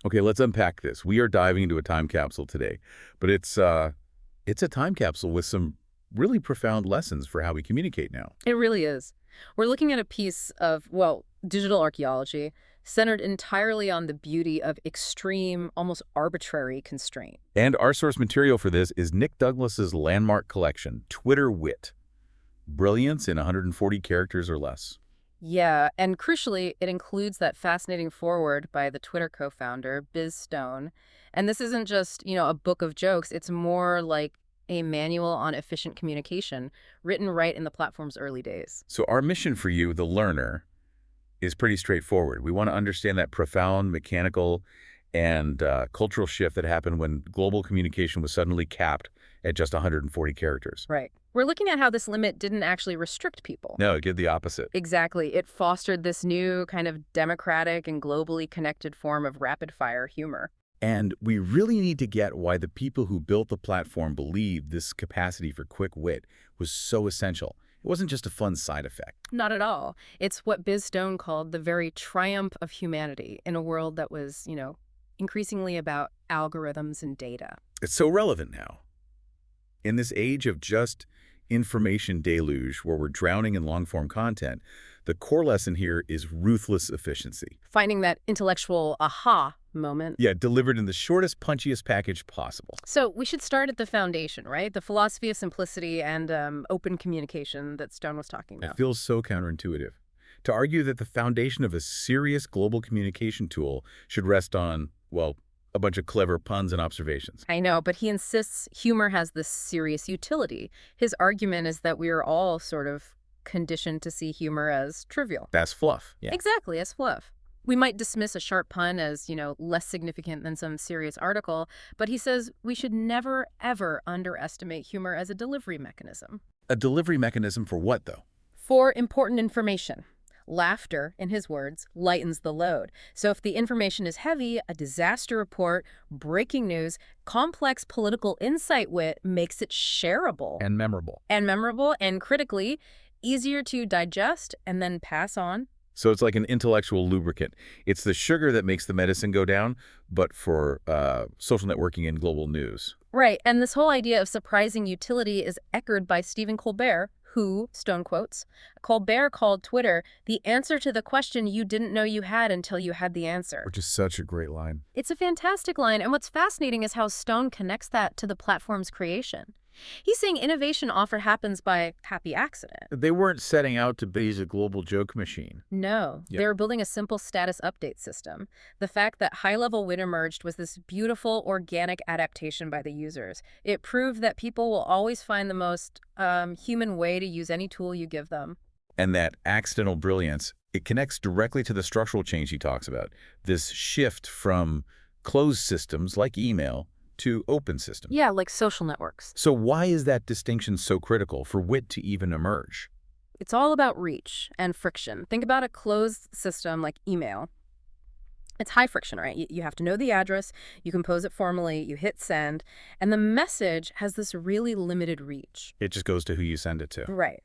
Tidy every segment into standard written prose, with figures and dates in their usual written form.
Okay, let's unpack this. We are diving into a time capsule today, but it's a time capsule with some really profound lessons for how we communicate now. It really is. We're looking at a piece of, well, digital archaeology centered entirely on the beauty of extreme, almost arbitrary constraint. And our source material for this is Nick Douglas's landmark collection, Twitter Wit. Brilliance in 140 characters or less. Yeah, and crucially, it includes that fascinating foreword by the Twitter co-founder, Biz Stone. And this isn't just, a book of jokes. It's more like a manual on efficient communication, written right in the platform's early days. So our mission for you, the learner, is pretty straightforward. We want to understand that profound mechanical and cultural shift that happened when global communication was suddenly capped at just 140 characters. Right. We're looking at how this limit didn't actually restrict people. No, it did the opposite. Exactly. It fostered this new kind of democratic and globally connected form of rapid-fire humor. And we really need to get why the people who built the platform believed this capacity for quick wit was so essential. It wasn't just a fun side effect. Not at all. It's what Biz Stone called the very triumph of humanity in a world that was, increasingly about algorithms and data. It's so relevant now. In this age of just information deluge where we're drowning in long-form content, the core lesson here is ruthless efficiency. Finding that intellectual aha moment. Yeah, delivered in the shortest, punchiest package possible. So we should start at the foundation, right? The philosophy of simplicity and open communication that Stone was talking about. It feels so counterintuitive. To argue that the foundation of a serious global communication tool should rest on, well, a bunch of clever puns and observations. I know, but he insists humor has this serious utility. His argument is that we are all sort of conditioned to see humor as trivial. That's fluff. Yeah. Exactly, as fluff. We might dismiss a sharp pun as, less significant than some serious article, but he says we should never, ever underestimate humor as a delivery mechanism. A delivery mechanism for what, though? For important information. Laughter, in his words, lightens the load. So if the information is heavy, a disaster report, breaking news, complex political insight wit makes it shareable. And memorable. And critically, easier to digest and then pass on. So it's like an intellectual lubricant. It's the sugar that makes the medicine go down, but for social networking and global news. Right, and this whole idea of surprising utility is echoed by Stephen Colbert, who, Stone quotes, Colbert called Twitter the answer to the question you didn't know you had until you had the answer. Which is such a great line. It's a fantastic line, and what's fascinating is how Stone connects that to the platform's creation. He's saying innovation often happens by happy accident. They weren't setting out to be a global joke machine. No, Yep. they were building a simple status update system. The fact that high-level wit emerged was this beautiful, organic adaptation by the users. It proved that people will always find the most human way to use any tool you give them. And that accidental brilliance, it connects directly to the structural change he talks about. This shift from closed systems like email to open systems. Yeah, like social networks. So why is that distinction so critical for wit to even emerge? It's all about reach and friction. Think about a closed system like email. It's high friction, right? You have to know the address, you compose it formally, you hit send, and the message has this really limited reach. It just goes to who you send it to. Right.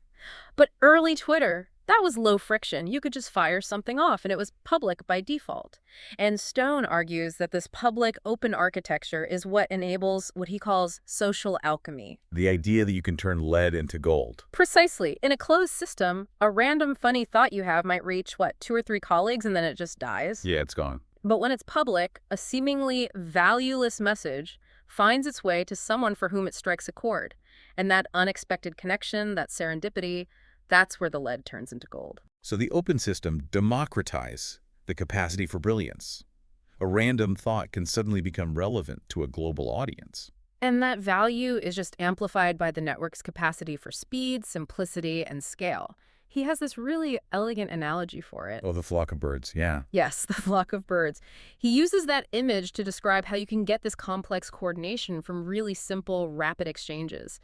But early Twitter, that was low friction. You could just fire something off, and it was public by default. And Stone argues that this public open architecture is what enables what he calls social alchemy. The idea that you can turn lead into gold. Precisely. In a closed system, a random funny thought you have might reach, 2 or 3 colleagues, and then it just dies. Yeah, it's gone. But when it's public, a seemingly valueless message finds its way to someone for whom it strikes a chord. And that unexpected connection, that serendipity, that's where the lead turns into gold. So the open system democratizes the capacity for brilliance. A random thought can suddenly become relevant to a global audience. And that value is just amplified by the network's capacity for speed, simplicity, and scale. He has this really elegant analogy for it. Oh, the flock of birds, yeah. Yes, the flock of birds. He uses that image to describe how you can get this complex coordination from really simple, rapid exchanges.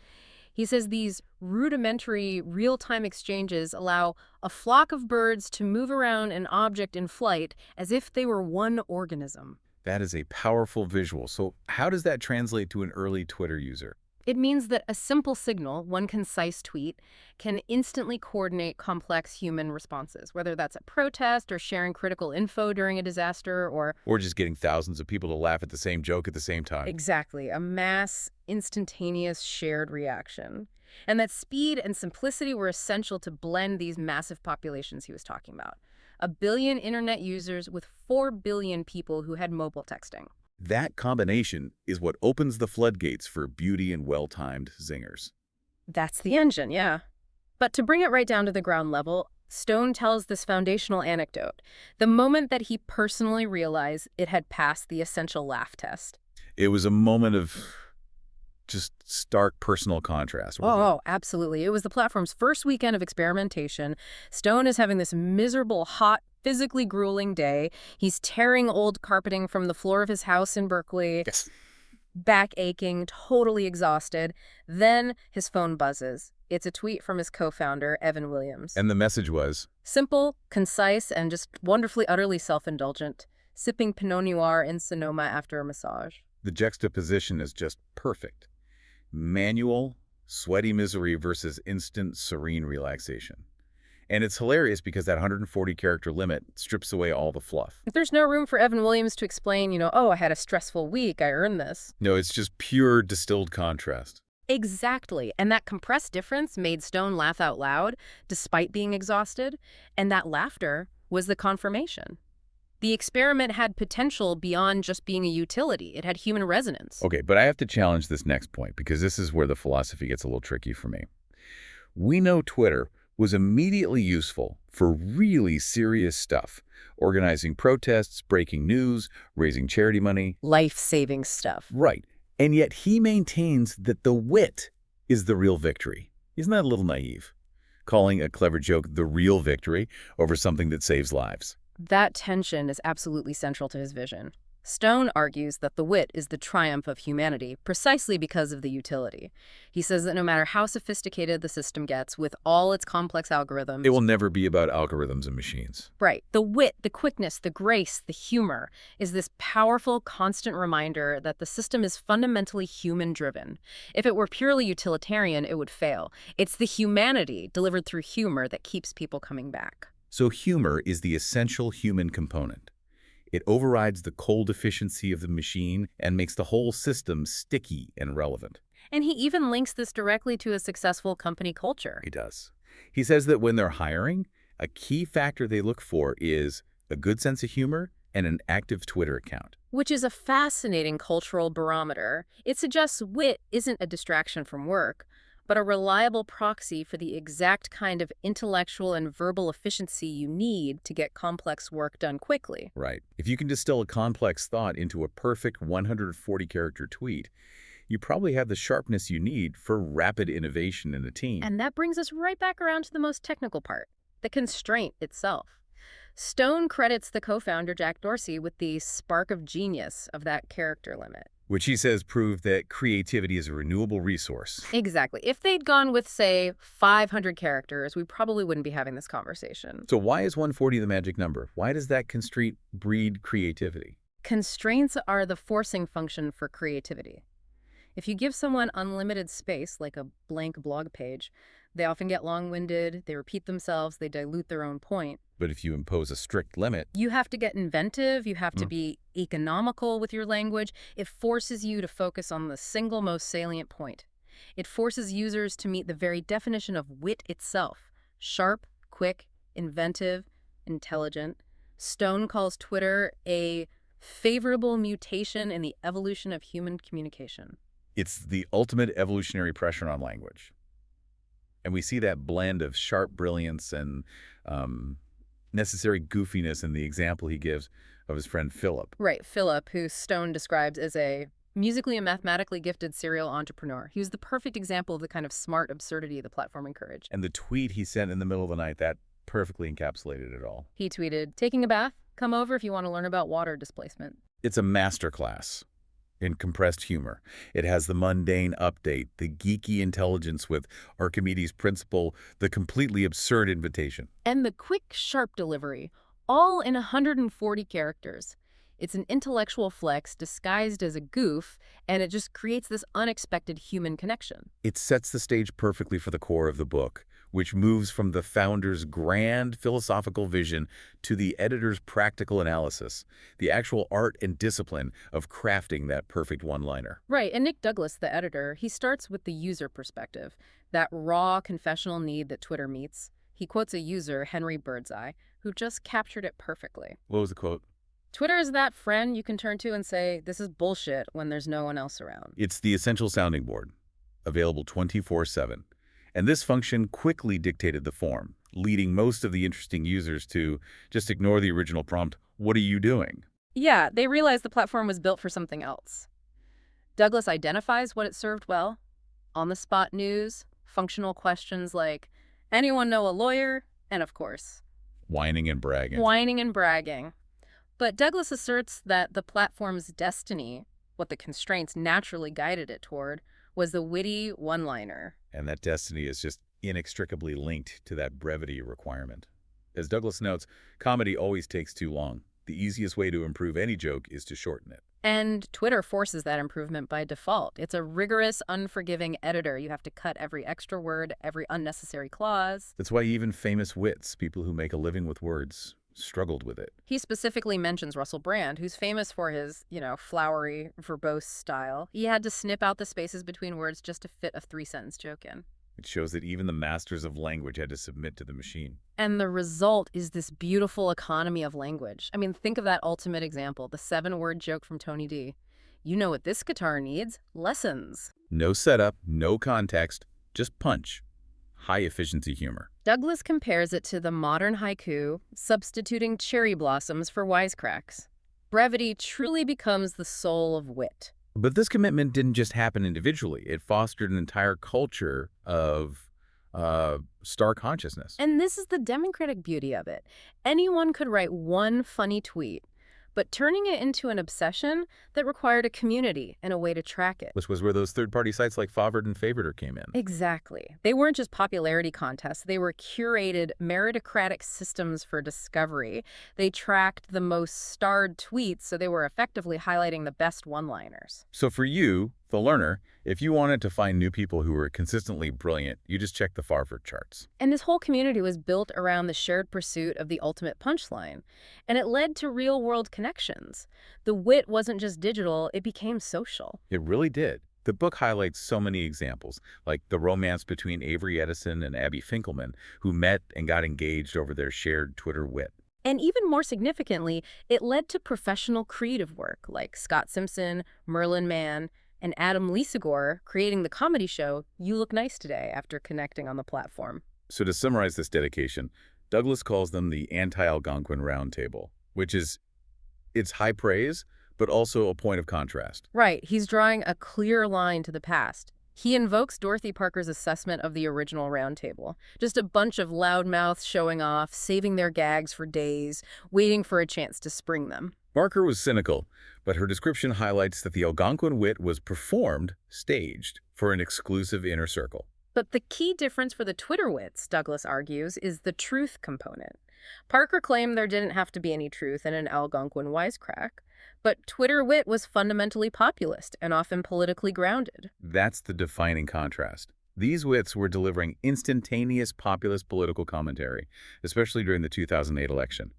He says these rudimentary, real-time exchanges allow a flock of birds to move around an object in flight as if they were one organism. That is a powerful visual. So how does that translate to an early Twitter user? It means that a simple signal, one concise tweet, can instantly coordinate complex human responses, whether that's a protest or sharing critical info during a disaster or Or just getting thousands of people to laugh at the same joke at the same time. exactly a mass, instantaneous shared reaction. And that speed and simplicity were essential to blend these massive populations he was talking about. 1 billion internet users with 4 billion people who had mobile texting. That combination is what opens the floodgates for beauty and well-timed zingers. That's the engine, yeah. But to bring it right down to the ground level, Stone tells this foundational anecdote, the moment that he personally realized it had passed the essential laugh test. It was a moment of just stark personal contrast, wasn't it? Oh, absolutely. It was the platform's first weekend of experimentation. Stone is having this miserable, hot, physically grueling day. He's tearing old carpeting from the floor of his house in Berkeley, Yes. back aching, totally exhausted. Then his phone buzzes. It's a tweet from his co-founder, Evan Williams. And the message was, Simple, concise, and just wonderfully, utterly self-indulgent. Sipping Pinot Noir in Sonoma after a massage. the juxtaposition is just perfect. Manual, sweaty misery versus instant, serene relaxation. And it's hilarious because that 140-character limit strips away all the fluff. If there's no room for Evan Williams to explain, oh, I had a stressful week, I earned this. No, it's just pure distilled contrast. Exactly. And that compressed difference made Stone laugh out loud, despite being exhausted. And that laughter was the confirmation. The experiment had potential beyond just being a utility. It had human resonance. Okay, but I have to challenge this next point because this is where the philosophy gets a little tricky for me. We know Twitter was immediately useful for really serious stuff, organizing protests, breaking news, raising charity money. Life-saving stuff. Right. And yet he maintains that the wit is the real victory. Isn't that a little naive? Calling a clever joke the real victory over something that saves lives. That tension is absolutely central to his vision. Stone argues that the wit is the triumph of humanity precisely because of the utility. He says that no matter how sophisticated the system gets with all its complex algorithms... It will never be about algorithms and machines. Right. The wit, the quickness, the grace, the humor is this powerful, constant reminder that the system is fundamentally human-driven. If it were purely utilitarian, it would fail. It's the humanity delivered through humor that keeps people coming back. So humor is the essential human component. It overrides the cold efficiency of the machine and makes the whole system sticky and relevant. And he even links this directly to a successful company culture. He does. He says that when they're hiring, a key factor they look for is a good sense of humor and an active Twitter account. Which is a fascinating cultural barometer. It suggests wit isn't a distraction from work, but a reliable proxy for the exact kind of intellectual and verbal efficiency you need to get complex work done quickly. Right. If you can distill a complex thought into a perfect 140-character tweet, you probably have the sharpness you need for rapid innovation in a team. And that brings us right back around to the most technical part, the constraint itself. Stone credits the co-founder, Jack Dorsey, with the spark of genius of that character limit. Which he says proved that creativity is a renewable resource. Exactly. If they'd gone with, say, 500 characters, we probably wouldn't be having this conversation. So why is 140 the magic number? Why does that constraint breed creativity? Constraints are the forcing function for creativity. If you give someone unlimited space, like a blank blog page, they often get long-winded, they repeat themselves, they dilute their own point. But if you impose a strict limit, You have to get inventive, you have to be economical with your language. It forces you to focus on the single most salient point. It forces users to meet the very definition of wit itself: sharp, quick, inventive, intelligent. Stone calls Twitter a favorable mutation in the evolution of human communication. it's the ultimate evolutionary pressure on language. And we see that blend of sharp brilliance and necessary goofiness in the example he gives of his friend Philip. Right, Philip, who Stone describes as a musically and mathematically gifted serial entrepreneur. He was the perfect example of the kind of smart absurdity the platform encouraged. And the tweet he sent in the middle of the night, that perfectly encapsulated it all. He tweeted, "Taking a bath? Come over if you want to learn about water displacement." It's a masterclass in compressed humor. It has the mundane update, the geeky intelligence with Archimedes' principle, the completely absurd invitation. And the quick, sharp delivery, all in 140 characters. It's an intellectual flex disguised as a goof, and it just creates this unexpected human connection. It sets the stage perfectly for the core of the book, which moves from the founder's grand philosophical vision to the editor's practical analysis, the actual art and discipline of crafting that perfect one-liner. Right, and Nick Douglas, the editor, he starts with the user perspective, that raw confessional need that Twitter meets. He quotes a user, Henry Birdseye, who just captured it perfectly. What was the quote? Twitter is that friend you can turn to and say, this is bullshit when there's no one else around. It's the essential sounding board, available 24/7. And this function quickly dictated the form, leading most of the interesting users to just ignore the original prompt, "What are you doing?" Yeah, they realized the platform was built for something else. Douglas identifies what it served well: on-the-spot news, functional questions like, anyone know a lawyer? And of course, Whining and bragging. whining and bragging. But Douglas asserts that the platform's destiny, what the constraints naturally guided it toward, was the witty one-liner. And that destiny is just inextricably linked to that brevity requirement. As Douglas notes, comedy always takes too long. The easiest way to improve any joke is to shorten it. And Twitter forces that improvement by default. It's a rigorous, unforgiving editor. You have to cut every extra word, every unnecessary clause. That's why even famous wits, people who make a living with words, struggled with it. He specifically mentions Russell Brand, who's famous for his, flowery, verbose style. He had to snip out the spaces between words just to fit a three-sentence joke in. It shows that even the masters of language had to submit to the machine. And the result is this beautiful economy of language. I mean, think of that ultimate example, the 7-word joke from Tony D. You know what this guitar needs? Lessons. No setup, no context, just punch. High-efficiency humor. Douglas compares it to the modern haiku, substituting cherry blossoms for wisecracks. Brevity truly becomes the soul of wit. But this commitment didn't just happen individually. It fostered an entire culture of star consciousness. And this is the democratic beauty of it. Anyone could write one funny tweet, but turning it into an obsession that required a community and a way to track it. This was where those third-party sites like Favorite and Favoritor came in. Exactly. They weren't just popularity contests. They were curated meritocratic systems for discovery. They tracked the most starred tweets, so they were effectively highlighting the best one-liners. So for you, the learner, if you wanted to find new people who were consistently brilliant, you just check the Favorite charts. And this whole community was built around the shared pursuit of the ultimate punchline. And it led to real-world connections. The wit wasn't just digital, it became social. It really did. The book highlights so many examples, like the romance between Avery Edison and Abby Finkelman, who met and got engaged over their shared Twitter wit. And even more significantly, it led to professional creative work like Scott Simpson, Merlin Mann, and Adam Lisagor creating the comedy show You Look Nice Today after connecting on the platform. So to summarize this dedication, Douglas calls them the anti-Algonquin Roundtable, which is, it's high praise, but also a point of contrast. Right, he's drawing a clear line to the past. He invokes Dorothy Parker's assessment of the original Roundtable. Just a bunch of loudmouths showing off, saving their gags for days, waiting for a chance to spring them. Parker was cynical, but her description highlights that the Algonquin wit was performed, staged, for an exclusive inner circle. But the key difference for the Twitter wits, Douglas argues, is the truth component. Parker claimed there didn't have to be any truth in an Algonquin wisecrack, but Twitter wit was fundamentally populist and often politically grounded. That's the defining contrast. These wits were delivering instantaneous populist political commentary, especially during the 2008 election.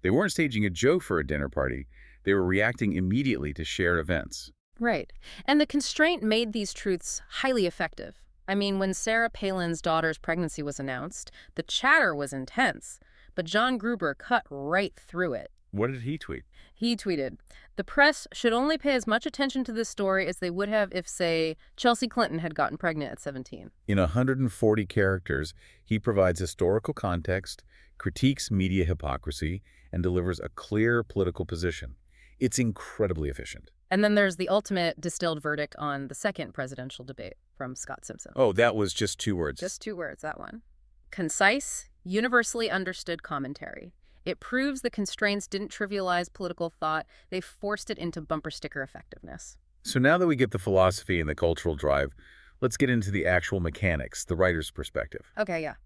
They weren't staging a joke for a dinner party. They were reacting immediately to shared events. Right. And the constraint made these truths highly effective. I mean, when Sarah Palin's daughter's pregnancy was announced, the chatter was intense, but John Gruber cut right through it. What did he tweet? He tweeted, "The press should only pay as much attention to this story as they would have if, say, Chelsea Clinton had gotten pregnant at 17. In 140 characters, he provides historical context, critiques media hypocrisy, and delivers a clear political position. It's incredibly efficient. And then there's the ultimate distilled verdict on the second presidential debate from Scott Simpson. Oh, that was just 2 words. Just 2 words, that one. Concise, universally understood commentary. It proves the constraints didn't trivialize political thought. They forced it into bumper sticker effectiveness. So now that we get the philosophy and the cultural drive, let's get into the actual mechanics, the writer's perspective. Okay, yeah.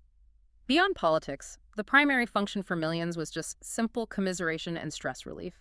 Beyond politics, the primary function for millions was just simple commiseration and stress relief.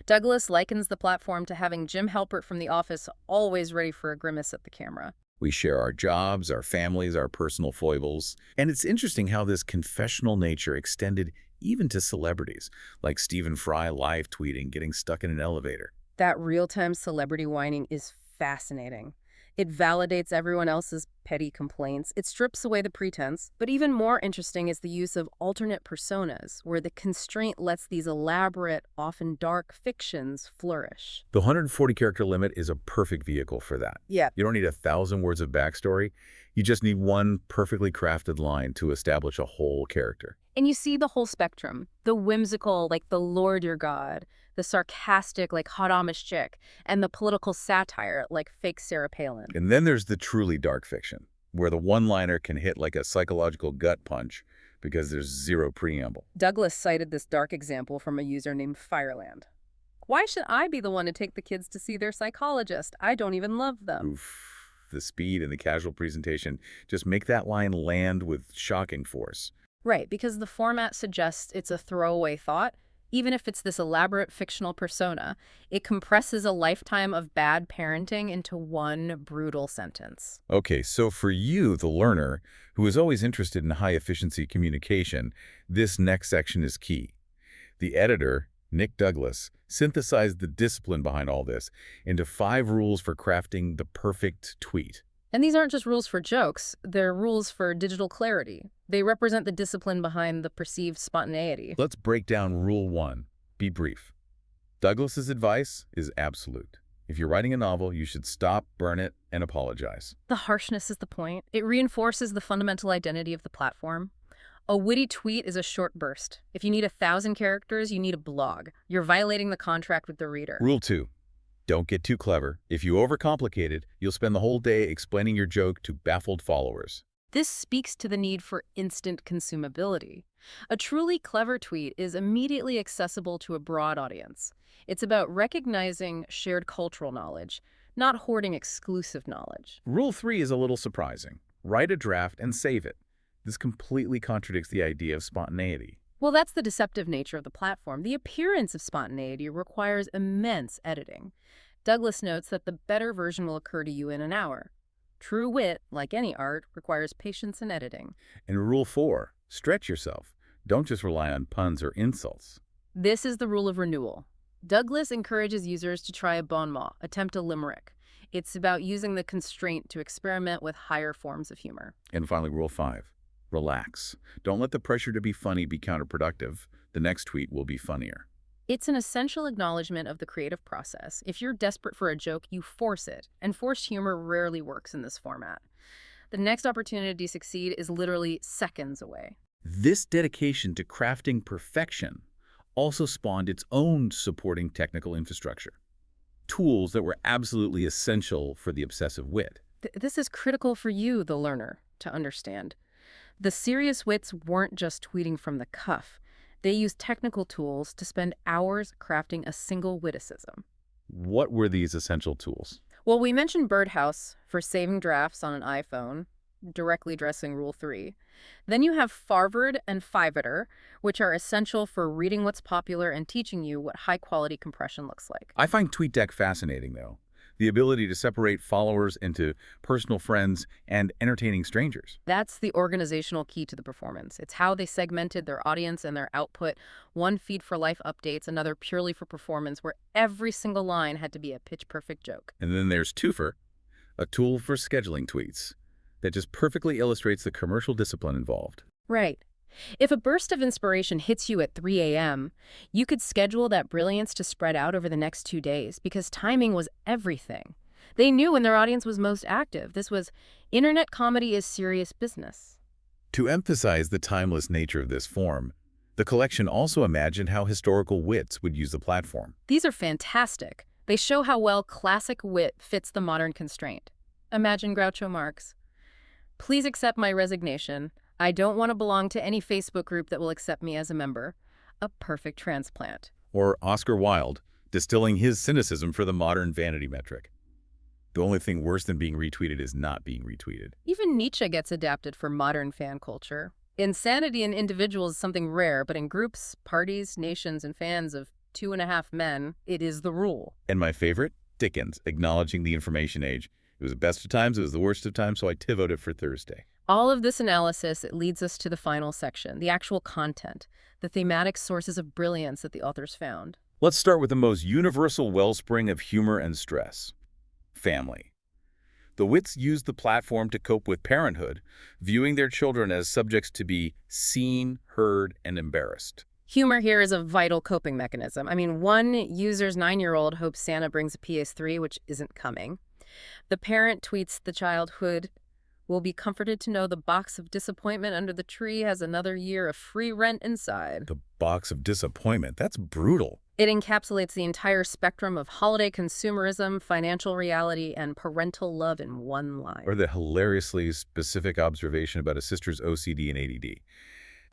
Douglas likens the platform to having Jim Halpert from The Office always ready for a grimace at the camera. We share our jobs, our families, our personal foibles. And it's interesting how this confessional nature extended even to celebrities, like Stephen Fry live tweeting, getting stuck in an elevator. That real-time celebrity whining is fascinating. It validates everyone else's petty complaints. It strips away the pretense. But even more interesting is the use of alternate personas, where the constraint lets these elaborate, often dark fictions flourish. The 140-character limit is a perfect vehicle for that. Yeah. You don't need 1,000 words of backstory. You just need one perfectly crafted line to establish a whole character. And you see the whole spectrum. The whimsical, like the Lord your God, the sarcastic, like hot Amish chick, and the political satire, like fake Sarah Palin. And then there's the truly dark fiction, where the one-liner can hit like a psychological gut punch because there's zero preamble. Douglas cited this dark example from a user named Fireland. Why should I be the one to take the kids to see their psychologist? I don't even love them. Oof. The speed and the casual presentation just make that line land with shocking force. Right, because the format suggests it's a throwaway thought. Even if it's this elaborate fictional persona, it compresses a lifetime of bad parenting into one brutal sentence. Okay, so for you, the learner, who is always interested in high-efficiency communication, this next section is key. The editor, Nick Douglas, synthesized the discipline behind all this into 5 rules for crafting the perfect tweet. And these aren't just rules for jokes, they're rules for digital clarity. They represent the discipline behind the perceived spontaneity. Let's break down Rule 1. Be brief. Douglas's advice is absolute. If you're writing a novel, you should stop, burn it, and apologize. The harshness is the point. It reinforces the fundamental identity of the platform. A witty tweet is a short burst. If you need 1,000 characters, you need a blog. You're violating the contract with the reader. Rule 2. Don't get too clever. If you overcomplicate it, you'll spend the whole day explaining your joke to baffled followers. This speaks to the need for instant consumability. A truly clever tweet is immediately accessible to a broad audience. It's about recognizing shared cultural knowledge, not hoarding exclusive knowledge. Rule 3 is a little surprising. Write a draft and save it. This completely contradicts the idea of spontaneity. Well, that's the deceptive nature of the platform. The appearance of spontaneity requires immense editing. Douglas notes that the better version will occur to you in an hour. True wit, like any art, requires patience and editing. And Rule 4, stretch yourself. Don't just rely on puns or insults. This is the rule of renewal. Douglas encourages users to try a bon mot, attempt a limerick. It's about using the constraint to experiment with higher forms of humor. And finally, Rule 5, relax. Don't let the pressure to be funny be counterproductive. The next tweet will be funnier. It's an essential acknowledgement of the creative process. If you're desperate for a joke, you force it, and forced humor rarely works in this format. The next opportunity to succeed is literally seconds away. This dedication to crafting perfection also spawned its own supporting technical infrastructure. Tools that were absolutely essential for the obsessive wit. This is critical for you, the learner, to understand. The serious wits weren't just tweeting from the cuff. They used technical tools to spend hours crafting a single witticism. What were these essential tools? Well, we mentioned Birdhouse for saving drafts on an iPhone, directly addressing Rule 3. Then you have Farvard and Fivetter, which are essential for reading what's popular and teaching you what high-quality compression looks like. I find TweetDeck fascinating, though. The ability to separate followers into personal friends and entertaining strangers. That's the organizational key to the performance. It's how they segmented their audience and their output. One feed for life updates, another purely for performance, where every single line had to be a pitch-perfect joke. And then there's Twofer, a tool for scheduling tweets that just perfectly illustrates the commercial discipline involved. Right. If a burst of inspiration hits you at 3 a.m., you could schedule that brilliance to spread out over the next 2 days because timing was everything. They knew when their audience was most active. This was internet comedy is serious business. To emphasize the timeless nature of this form, the collection also imagined how historical wits would use the platform. These are fantastic. They show how well classic wit fits the modern constraint. Imagine Groucho Marx. Please accept my resignation. I don't want to belong to any Facebook group that will accept me as a member. A perfect transplant. Or Oscar Wilde, distilling his cynicism for the modern vanity metric. The only thing worse than being retweeted is not being retweeted. Even Nietzsche gets adapted for modern fan culture. Insanity in individuals is something rare, but in groups, parties, nations, and fans of 2.5 men, it is the rule. And my favorite, Dickens, acknowledging the information age. It was the best of times, it was the worst of times, so I voted for Thursday. All of this analysis, it leads us to the final section, the actual content, the thematic sources of brilliance that the authors found. Let's start with the most universal wellspring of humor and stress: family. The wits used the platform to cope with parenthood, viewing their children as subjects to be seen, heard, and embarrassed. Humor here is a vital coping mechanism. I mean, one user's 9-year-old hopes Santa brings a PS3, which isn't coming. The parent tweets the childhood will be comforted to know the box of disappointment under the tree has another year of free rent inside. The box of disappointment, that's brutal. It encapsulates the entire spectrum of holiday consumerism, financial reality, and parental love in one line. Or the hilariously specific observation about a sister's OCD and ADD.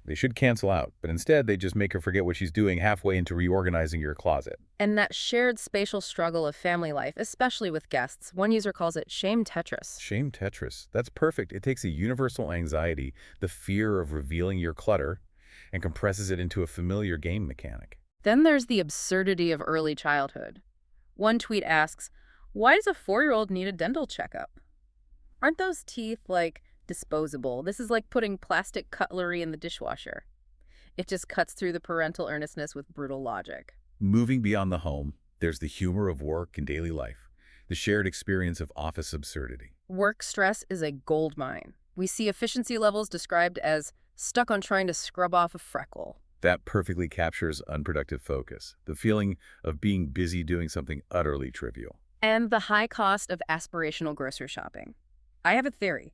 They should cancel out, but instead they just make her forget what she's doing halfway into reorganizing your closet. And that shared spatial struggle of family life, especially with guests, one user calls it shame Tetris. Shame Tetris. That's perfect. It takes a universal anxiety, the fear of revealing your clutter, and compresses it into a familiar game mechanic. Then there's the absurdity of early childhood. One tweet asks, why does a 4-year-old need a dental checkup? Aren't those teeth, like, disposable? This is like putting plastic cutlery in the dishwasher. It just cuts through the parental earnestness with brutal logic. Moving beyond the home, there's the humor of work and daily life, the shared experience of office absurdity. Work stress is a goldmine. We see efficiency levels described as stuck on trying to scrub off a freckle. That perfectly captures unproductive focus, the feeling of being busy doing something utterly trivial. And the high cost of aspirational grocery shopping. I have a theory.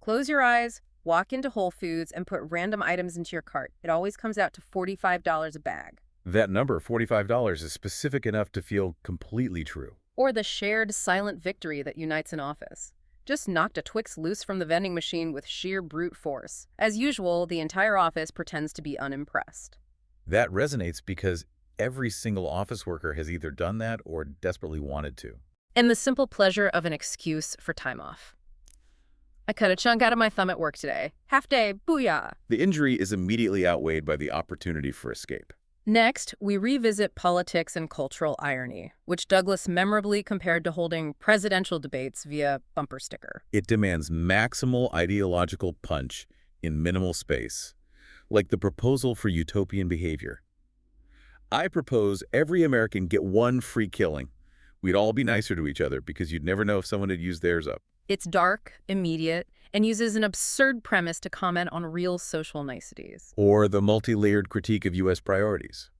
Close your eyes, walk into Whole Foods, and put random items into your cart. It always comes out to $45 a bag. That number, $45, is specific enough to feel completely true. Or the shared silent victory that unites an office. Just knocked a Twix loose from the vending machine with sheer brute force. As usual, the entire office pretends to be unimpressed. That resonates because every single office worker has either done that or desperately wanted to. And the simple pleasure of an excuse for time off. I cut a chunk out of my thumb at work today. Half day, booyah! The injury is immediately outweighed by the opportunity for escape. Next, we revisit politics and cultural irony, which Douglas memorably compared to holding presidential debates via bumper sticker. It demands maximal ideological punch in minimal space, like the proposal for utopian behavior. I propose every American get one free killing. We'd all be nicer to each other because you'd never know if someone had used theirs up. It's dark, immediate, and uses an absurd premise to comment on real social niceties. Or the multi-layered critique of U.S. priorities.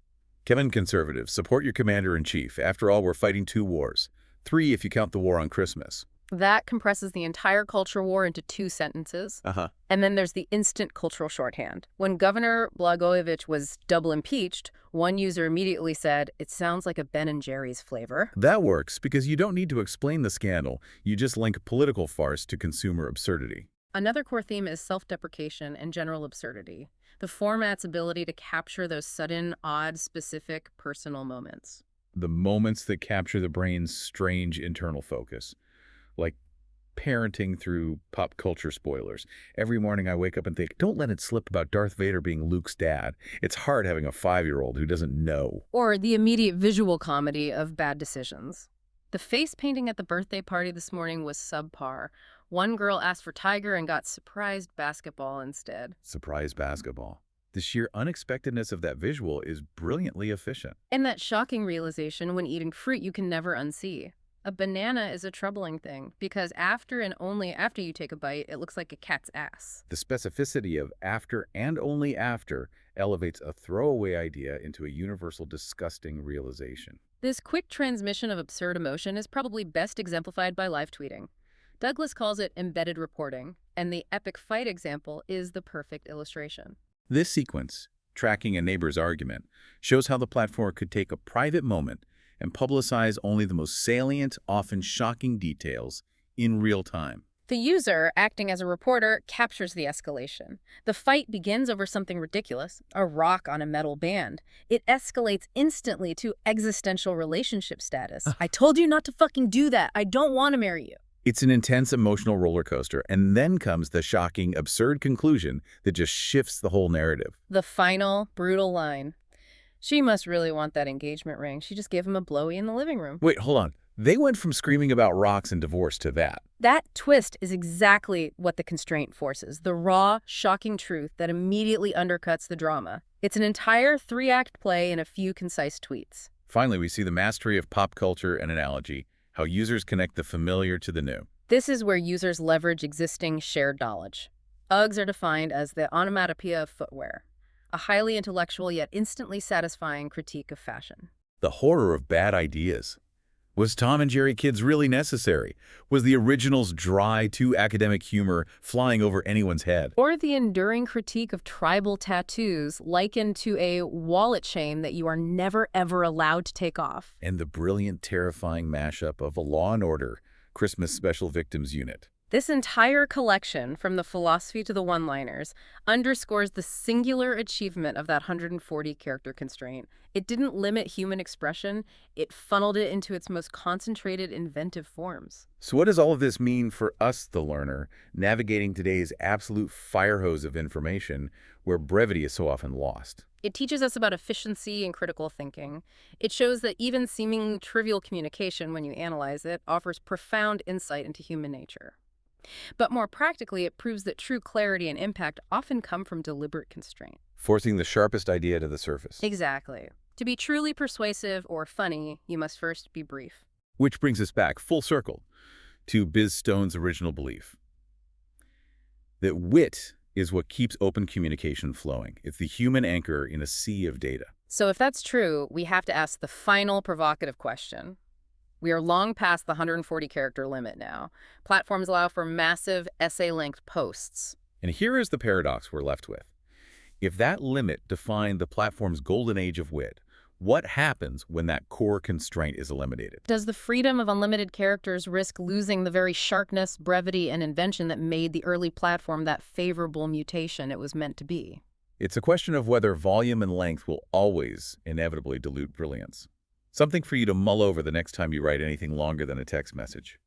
Kevin conservatives, support your commander-in-chief. After all, we're fighting 2 wars. 3 if you count the war on Christmas. That compresses the entire culture war into 2 sentences. And then there's the instant cultural shorthand. When Governor Blagojevich was double impeached, one user immediately said, it sounds like a Ben & Jerry's flavor. That works because you don't need to explain the scandal. You just link political farce to consumer absurdity. Another core theme is self-deprecation and general absurdity. The format's ability to capture those sudden, odd, specific, personal moments. The moments that capture the brain's strange internal focus. Like parenting through pop culture spoilers. Every morning I wake up and think, don't let it slip about Darth Vader being Luke's dad. It's hard having a 5-year-old who doesn't know. Or the immediate visual comedy of bad decisions. The face painting at the birthday party this morning was subpar. One girl asked for tiger and got surprised basketball instead. Surprise basketball. The sheer unexpectedness of that visual is brilliantly efficient. And that shocking realization when eating fruit you can never unsee. A banana is a troubling thing because after and only after you take a bite, it looks like a cat's ass. The specificity of after and only after elevates a throwaway idea into a universal disgusting realization. This quick transmission of absurd emotion is probably best exemplified by live tweeting. Douglas calls it embedded reporting, and the epic fight example is the perfect illustration. This sequence, tracking a neighbor's argument, shows how the platform could take a private moment and publicize only the most salient, often shocking details in real time. The user, acting as a reporter, captures the escalation. The fight begins over something ridiculous, a rock on a metal band. It escalates instantly to existential relationship status. I told you not to fucking do that. I don't want to marry you. It's an intense emotional roller coaster, and then comes the shocking, absurd conclusion that just shifts the whole narrative. The final, brutal line. She must really want that engagement ring. She just gave him a blowy in the living room. Wait, hold on. They went from screaming about rocks and divorce to that. That twist is exactly what the constraint forces, the raw, shocking truth that immediately undercuts the drama. It's an entire three-act play in a few concise tweets. Finally, we see the mastery of pop culture and analogy, how users connect the familiar to the new. This is where users leverage existing shared knowledge. Uggs are defined as the onomatopoeia of footwear, a highly intellectual yet instantly satisfying critique of fashion. The horror of bad ideas. Was Tom and Jerry Kids really necessary? Was the original's dry, too academic humor flying over anyone's head? Or the enduring critique of tribal tattoos likened to a wallet chain that you are never ever allowed to take off. And the brilliant, terrifying mashup of a Law and Order Christmas Special Victims Unit. This entire collection, from the philosophy to the one-liners, underscores the singular achievement of that 140-character constraint. It didn't limit human expression, it funneled it into its most concentrated, inventive forms. So what does all of this mean for us, the learner, navigating today's absolute fire hose of information where brevity is so often lost? It teaches us about efficiency and critical thinking. It shows that even seemingly trivial communication, when you analyze it, offers profound insight into human nature. But more practically, it proves that true clarity and impact often come from deliberate constraint. Forcing the sharpest idea to the surface. Exactly. To be truly persuasive or funny, you must first be brief. Which brings us back full circle to Biz Stone's original belief that wit is what keeps open communication flowing. It's the human anchor in a sea of data. So if that's true, we have to ask the final provocative question. We are long past the 140-character limit now. Platforms allow for massive essay-length posts. And here is the paradox we're left with. If that limit defined the platform's golden age of wit, what happens when that core constraint is eliminated? Does the freedom of unlimited characters risk losing the very sharpness, brevity, and invention that made the early platform that favorable mutation it was meant to be? It's a question of whether volume and length will always inevitably dilute brilliance. Something for you to mull over the next time you write anything longer than a text message.